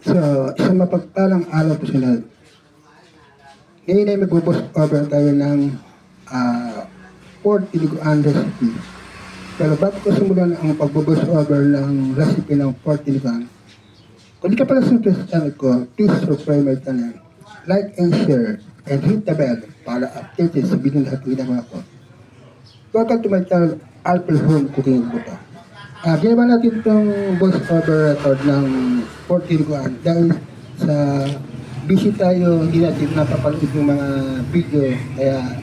So, isang mapagpalang araw po sa lahat. Ngayon ay mag-boss over tayo ng pork tinuguan recipe. Pero bago ko simulan ang pag-boss over ng recipe ng pork tinuguan, kung di ka pala subscribe sa channel ko, please subscribe my channel. Like and share and hit the bell para updated sa video lahat ng ginagawa ko. Welcome to my channel, Alfred Home Cooking Buto. Ginawa natin itong voice over record ng pork tinuguan dahil sa busy tayo, hindi natin napapanood yung mga video, kaya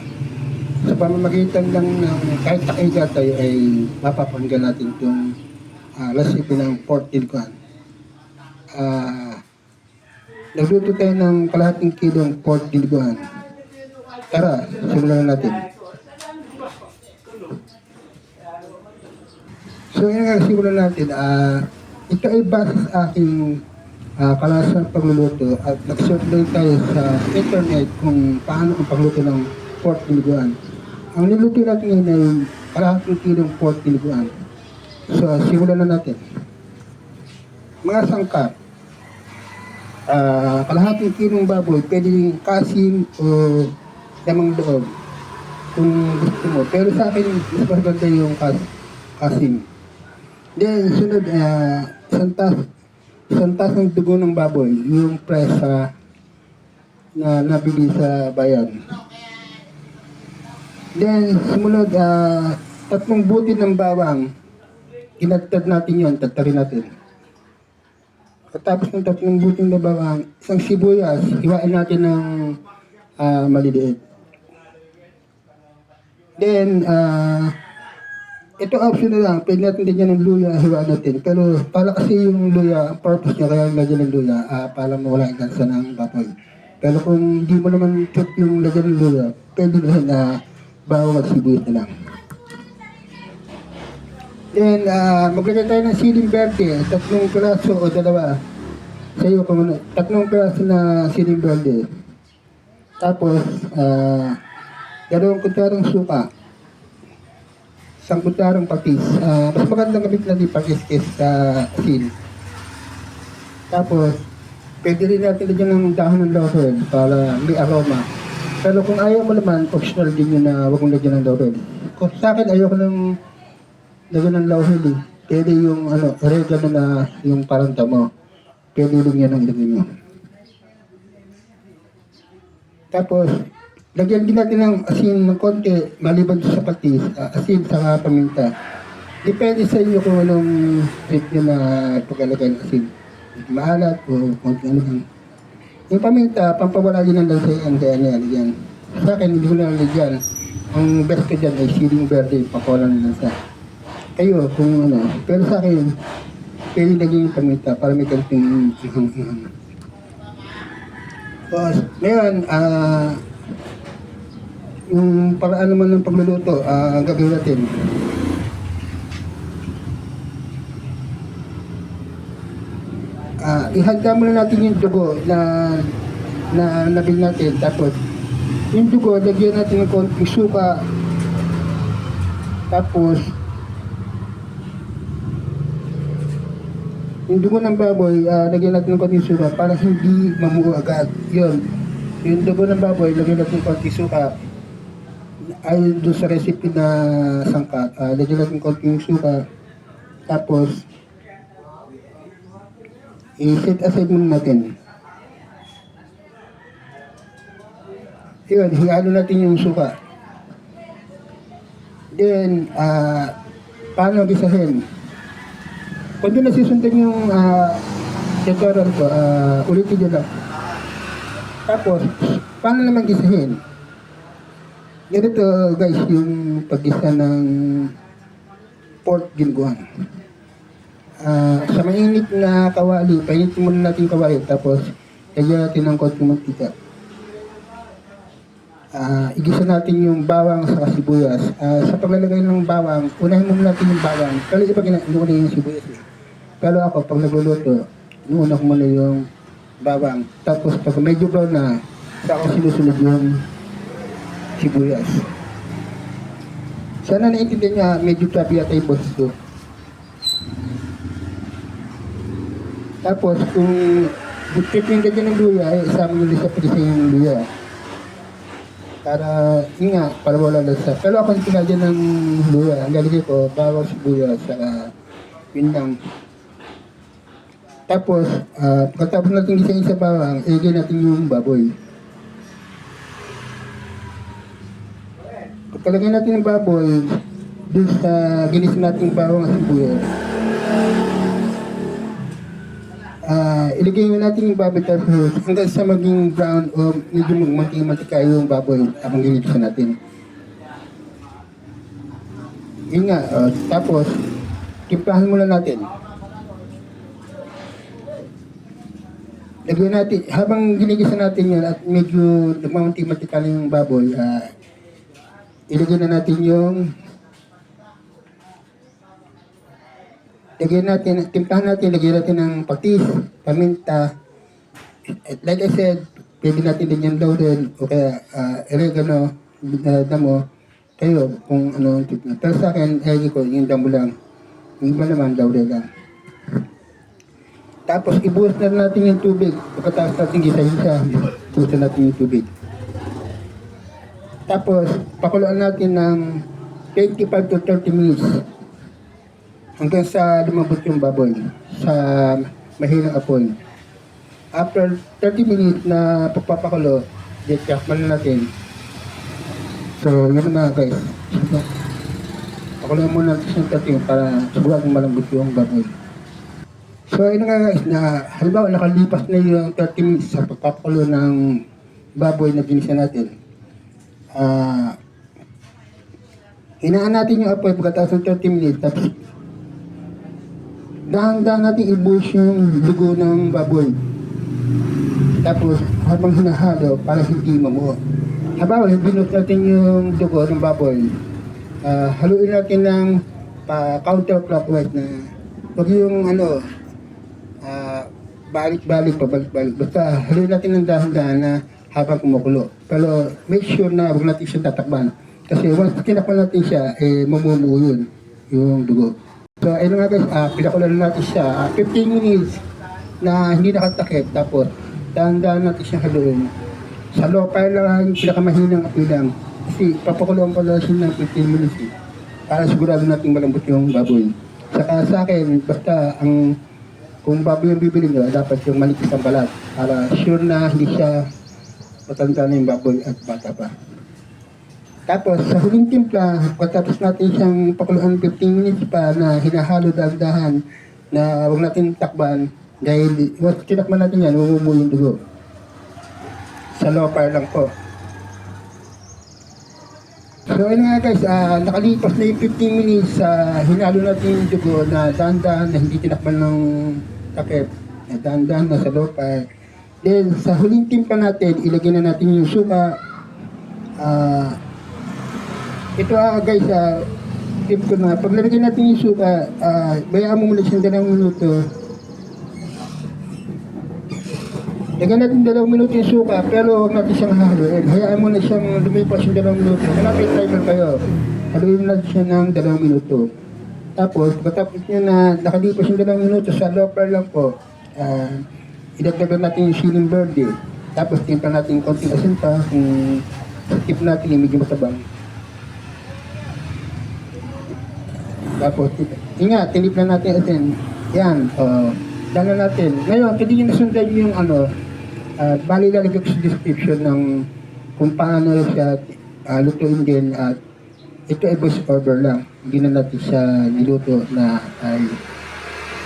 sa pamamagitan lang ng kahit nakaiga tayo ay mapapanggan natin itong recipe ng pork tinuguan. Nagluto tayo ng kalahating kilong pork tinuguan. Tara, simulan na natin. So yun nga, simulan natin. Ito ay base sa aking kalasan pagluluto at nag-search din tayo sa internet kung paano ang pagluto ng pork tinuguan. Ang niluto natin ngayon ay kalahating kilong pork tinuguan. So simulan na natin. Mga sangkap. Kalahating kilong baboy, pwede kasim o lamang loob kung gusto mo. Pero sa akin, mas maganda yung kasim. Then, sunod, isang tas ng dugo ng baboy, yung presa na nabili sa bayan. Then, sumunod, 3 buti ng bawang, inagtad natin yun, tagtarin natin. Pagkatapos ng 3 buti ng bawang, isang sibuyas, hiwain natin ng maliliit. Then, ito option na lang, pwede natin din yan ng luya, hiwaan natin. Pero para kasi yung luya, ang purpose niya kaya lagyan ng luya, para mawala ang gansa ng baboy. Pero kung hindi mo naman check yung lagyan ng luya, pwede rin bawang at sibuyas na lang. Then, maglagay tayo ng siling verde, 3 piraso o 2. Sa iyo, kung 3 piraso na siling verde. Tapos, 2 kutsarang suka. 1 kutsarang patis. Mas magandang gamit natin pag-is-is sa asin. Tapos, pwede rin natin lagyan ng dahon ng laurel para may aroma. Pero kung ayaw mo naman, optional din yun na huwag mong lagyan ng laurel. Kung sa akin, ayaw ko ng lagyan ng laurel eh. Pwede yung oregano na yung parang damo. Pwede rin yan ang ilagay nyo. Tapos, lagyan din natin ng asin ng konti, maliban sa patis, asin sa paminta. Depende sa inyo kung anong trip nyo na pagkalagay ng asin. Maalat o konti ano lang. Yung paminta, pampawala din ng lansa yan, kaya nilalagyan. Sa akin, hindi ko nalalagyan. Ang best ko dyan ay siling verde, pampawala ng lansa. Kayo, kung ano. Pero sa akin, pwede lagyan yung paminta para may kanting ihang-ihang. Tapos, ngayon, yung paraan naman ng pagluluto, gagawin natin. Ihanda muna natin yung dugo na nabili natin. Tapos, yung dugo, lagyan natin ng konting suka. Tapos, yung dugo ng baboy, lagyan natin ng konting suka para hindi mamuo agad. Yun. Yung dugo ng baboy, lagyan natin ng konting suka. Ayon doon sa recipe na sangkap, lagyan natin konting suka. Tapos, i-set aside muna natin. Yun, hihalo natin yung suka. Then, paano gisahin? Kung doon nasisundan yung tutorial ko, ulitin nyo lang. Tapos, paano naman gisahin? Ganito guys, yung paggisa ng pork tinuguan. Sa mainit na kawali, painitin muna natin yung kawali, tapos lagyan natin ng konting mantika. Igisa natin yung bawang sa sibuyas. Sa paglalagay ng bawang, unahin muna natin yung bawang. Pero iba ginagawa yung sibuyas eh. Pero ako, pag nagluluto, inuuna ko muna yung bawang. Tapos pag medyo brown na, saka ko sinusunod yung sibuyas. Sana naiintindihan niya, medyo tabi yata yung boses ko. Tapos kung Pipinda dyan ng luya, isama nyo sa prisa yung luya. Para, yun nga, para wala lasa. Pero ako yung pinadyan ng luya. Ang lalagay ko, bawang sibuyas, yun lang. Tapos, pagkatapos natin gisain sa bawang, ilagay natin yung baboy. Pagkalagay natin ng baboy, dun sa ginis natin bawang at sibuyas, ilagay natin yung baboy tapos hanggang sa maging brown o medyo magmantika yung baboy habang ginigisa natin. Yun nga, tapos, timplahan muna natin. Lagyan natin, habang ginigisa natin yun at medyo nagmamantika na yung baboy, ilagay na natin yung timplahan natin, lagyan natin ng patis, paminta. Like I said, pwede natin din yung laurel o kaya oregano, damo, kayo kung ano yung tipna. Pero sa akin, lagi ko yung damo lang. Yung iba naman, laurel lang. Tapos, ibuhos na natin yung tubig. Pagkatapos natin gisa-gisa, ibuhos na natin yung tubig. Tapos, pakuluan natin ng 25 to 30 minutes hanggang sa lumambot yung baboy sa mahinang apoy. After 30 minutes na pagpapakulo, tikman na natin. So, yun na guys. Pakuluan muna natin yung 30 para siguradong malambot yung baboy. So, yun nga guys, na halimbawa nakalipas na yung 30 minutes sa pagpapakulo ng baboy na ginisa natin. Hinaan natin yung apoy pagkatapos ng 30 minutes, tapos dahan-dahan natin ibuhos yung dugo ng baboy. Tapos, habang hinahalo, para hindi mamuo. Halimbawa, binuhos natin yung dugo ng baboy, haluin natin ng counterclockwise na huwag yung balik-balik, pabalik-balik. Basta haluin natin ng dahan-dahan na habang kumukulo. Pero make sure na huwag natin siya tatakban. Kasi once kinakpan natin siya, mamumuo yun, yung dugo. So ayun nga guys, pinakulan natin siya. 15 minutes na hindi nakatakip. Tapos dahan-dahan natin siya haluin. Sa low fire lang, pinakamahinang apoy lang. Kasi papakuloan pa lang siya ng 15 minutes para sigurado natin malambot yung baboy. Saka sa akin, basta kung baboy yung bibili nyo, dapat yung malikis ang balat para sure na hindi siya matanda na yung baboy at bata pa. Tapos sa huling timpla, pagkatapos natin siyang pakuluan 15 minutes pa na hinahalo dahan-dahan na huwag natin takban dahil once tinakman natin yan, umumuo yung dugo. Sa low fire lang po. So ayun nga guys, nakalipas na yung 15 minutes, hinalo natin yung dugo na dahan-dahan na hindi tinakban ng takip, na dahan-dahan na sa low fire. Then sa huling timpla natin, ilagay na natin yung suka. Ito guys, tip ko na, pag lalagay natin yung suka, bayaan mo muna siyang 2 minuto. Lagyan natin 2 minuto yung suka, pero huwag natin siyang haluin. Hayaan mo na siyang lumipas yung 2 minuto. Malapit timer kayo. Haluin natin siya ng 2 minuto. Tapos, pagkatapos nyo na nakalipas yung 2 minuto, sa low fire lang po, idagdagan natin yung siling verde. Tapos, timpla natin konting asin pa, kung tip natin yung medyo matabang. Tapos, ingat, tinipla natin asin. Yan, dala natin. Ngayon, pwede nyo nasundan yung bali lalagay ko sa description ng kung paano siya lutuin din at ito ay voice over lang. Hindi na natin siya niluto na ay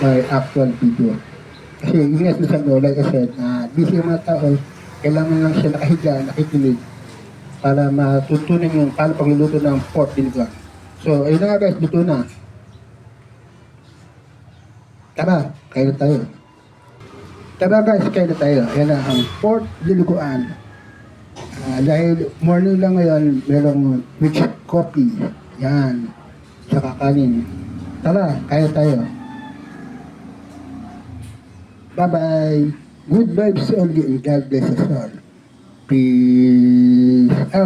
may actual video. Kasi ingat na sa like I said, busy yung mga tao, kailangan lang siya nakahiga, nakikinig para matutunan yung paano pagluluto ng pork dinigang. So, ayun na nga guys, luto na. Tara, kain na tayo. Tara guys, kain na tayo. Ayan na ang pork dinuguan. Dahil morning lang ngayon, merong rich coffee. Yan. Saka kanin. Tara, kain na tayo. Bye-bye. Good vibes only and God bless us all. Peace out.